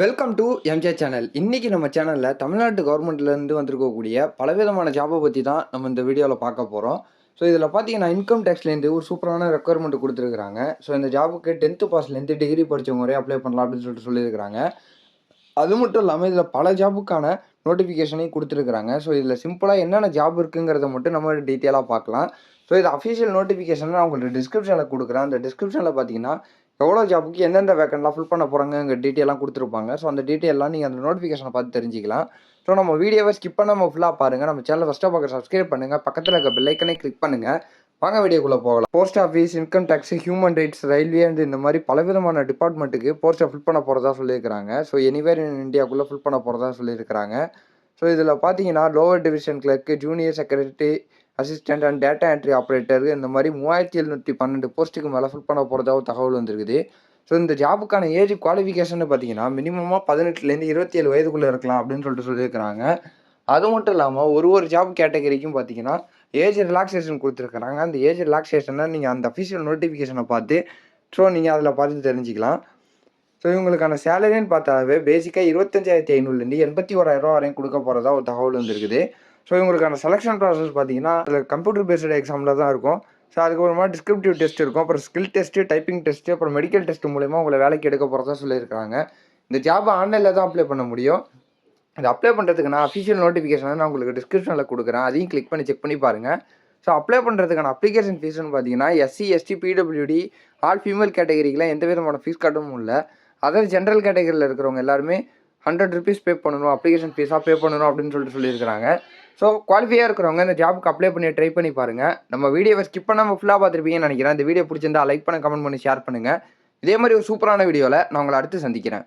Welcome to MJ channel. இன்னைக்கு நம்ம சேனலில் தமிழ்நாட்டு கவர்மெண்ட்லேருந்து வந்திருக்கக்கூடிய பலவிதமான ஜாபை பற்றி தான் நம்ம இந்த வீடியோவில் பார்க்க போகிறோம். ஸோ இதில் பார்த்தீங்கன்னா இன்கம் டேக்ஸ்லேருந்து ஒரு சூப்பரான ரெக்குயர்மெண்ட் கொடுத்துருக்காங்க. ஸோ இந்த ஜாபுக்கு 10th பாஸ்லேருந்து டிகிரி படித்தவங்க வரை அப்ளை பண்ணலாம் அப்படின்னு சொல்லியிருக்கிறாங்க. அது மட்டும் இல்லாமல் இதில் பல ஜாபுக்கான நோட்டிஃபிகேஷனையும் கொடுத்துருக்குறாங்க. ஸோ இதில் சிம்பிளாக என்னென்ன ஜாப் இருக்குங்கிறத மட்டும் நம்ம டீட்டெயிலாக பார்க்கலாம். ஸோ இது அஃபிஷியல் நோட்டிஃபிகேஷன் நான் உங்களுக்கு டிஸ்கிரிப்ஷனில் கொடுக்குறேன். அந்த டிஸ்கிரிப்ஷனில் பார்த்தீங்கன்னா எவ்வளோ ஜாப்புக்கு எந்தெந்த வேக்கன்ட்லாம் ஃபில் பண்ண போகிறாங்க டீட்டெயிலாம் கொடுத்துருப்பாங்க. ஸோ அந்த டீட்டெயிலாம் நீங்கள் அந்த நோட்டிஃபிகேஷனை பார்த்து தெரிஞ்சிக்கலாம். ஸோ நம்ம வீடியோவை ஸ்கிப் பண்ணாமல் ஃபுல்லாக பாருங்கள். நம்ம சேனலை ஃபஸ்ட்டாக பார்க்க சப்ஸ்கிரைப் பண்ணுங்கள். பக்கத்தில் இருக்க பெல் ஐக்கனை கிளிக் பண்ணுங்கள். வாங்க வீடியோக்குள்ளே போகலாம். Post office, income tax, human rights, railway and இந்த மாதிரி பலவிதமான டிபார்ட்மெண்ட்டுக்கு போஸ்ட்டை ஃபில் பண்ண போகிறதா சொல்லியிருக்கிறாங்க. ஸோ எனிவேர் இன் இந்தியாவுக்குள்ளே ஃபில் பண்ண போகிறதா சொல்லியிருக்கிறாங்க. ஸோ இதில் பார்த்தீங்கன்னா lower division clerk, junior secretary, assistant and data entry operator இந்த மாதிரி 3712 போஸ்ட்டுக்கு மேலே ஃபில் பண்ண போகிறதா தகவல் வந்திருக்குது. ஸோ இந்த ஜாபுக்கான ஏஜ் குவாலிஃபிகேஷன் பார்த்தீங்கன்னா மினிமமாக 18லேருந்து 27 வயதுக்குள்ளே இருக்கலாம் அப்படின்னு சொல்லியிருக்கிறாங்க. அது மட்டும் இல்லாமல் ஒரு ஜாப் கேட்டகரிக்கும் பார்த்தீங்கன்னா ஏஜ் ரிலாக்ஸேஷன் கொடுத்துருக்குறாங்க. அந்த ஏஜ் ரிலாக்ஸேஷனை நீங்கள் அந்த அஃபிஷியல் நோட்டிஃபிகேஷனை பார்த்து நீங்கள் அதில் பார்த்து தெரிஞ்சுக்கலாம். ஸோ இவங்களுக்கான சேலரின்னு பார்த்தாவே பேசிக்காக 25,500லேருந்து 81,000 வரையும் கொடுக்க போகிறதா ஒரு தகவல் வந்துருக்குது. ஸோ இவங்களுக்கான செலெக்ஷன் ப்ராசஸ் பார்த்தீங்கன்னா அதில் கம்ப்யூட்டர் பேஸ்டு எக்ஸாமில் தான் இருக்கும். ஸோ அதுக்கப்புறமா டிஸ்கிரிப்டிவ் டெஸ்ட் இருக்கும், அப்புறம் ஸ்கில் டெஸ்ட்டு, டைப்பிங் டெஸ்ட்டு, அப்புறம் மெடிக்கல் டெஸ்ட் மூலமாக உங்களை வேலைக்கு எடுக்க போகிறதா சொல்லியிருக்காங்க. இந்த ஜாப் ஆன்லைனில் தான் அப்ளை பண்ண முடியும். இது அப்ளை பண்ணுறதுக்கு நான் அஃபிஷியல் நோட்டிஃபிகேஷன் நான் உங்களுக்கு டிஸ்கிரிப்ஷனில் கொடுக்குறேன். அதையும் கிளிக் பண்ணி செக் பண்ணி பாருங்கள். ஸோ அப்ளை பண்ணுறதுக்கான அப்ளிகேஷன் ஃபீஸ்னு பார்த்தீங்கன்னா SC, ST, PWD, all female கேட்டகரிக்கெலாம் எந்த விதமான ஃபீஸ் கட்டவும் இல்லை. அதர் ஜென்ரல் கேட்டகரியில் இருக்கிறவங்க எல்லாருமே 100 rupees பே பண்ணணும், அப்ளிகேஷன் ஃபீஸாக பே பண்ணணும் அப்படின்னு சொல்லியிருக்கிறாங்க. ஸோ குவாலிஃபையாக இருக்கிறவங்க இந்த ஜாபுக்கு அப்ளை பண்ணி ட்ரை பண்ணி பாருங்கள். நம்ம வீடியோவை ஸ்கிப் பண்ணாமல் ஃபுல்லாக பார்த்துருப்பீங்கன்னு நினைக்கிறேன். இந்த வீடியோ பிடிச்சிருந்தா லைக் பண்ண, கமெண்ட் பண்ணி ஷேர் பண்ணுங்கள். இதே மாதிரி ஒரு சூப்பரான வீடியோவில் நான் உங்களை அடுத்து சந்திக்கிறேன்.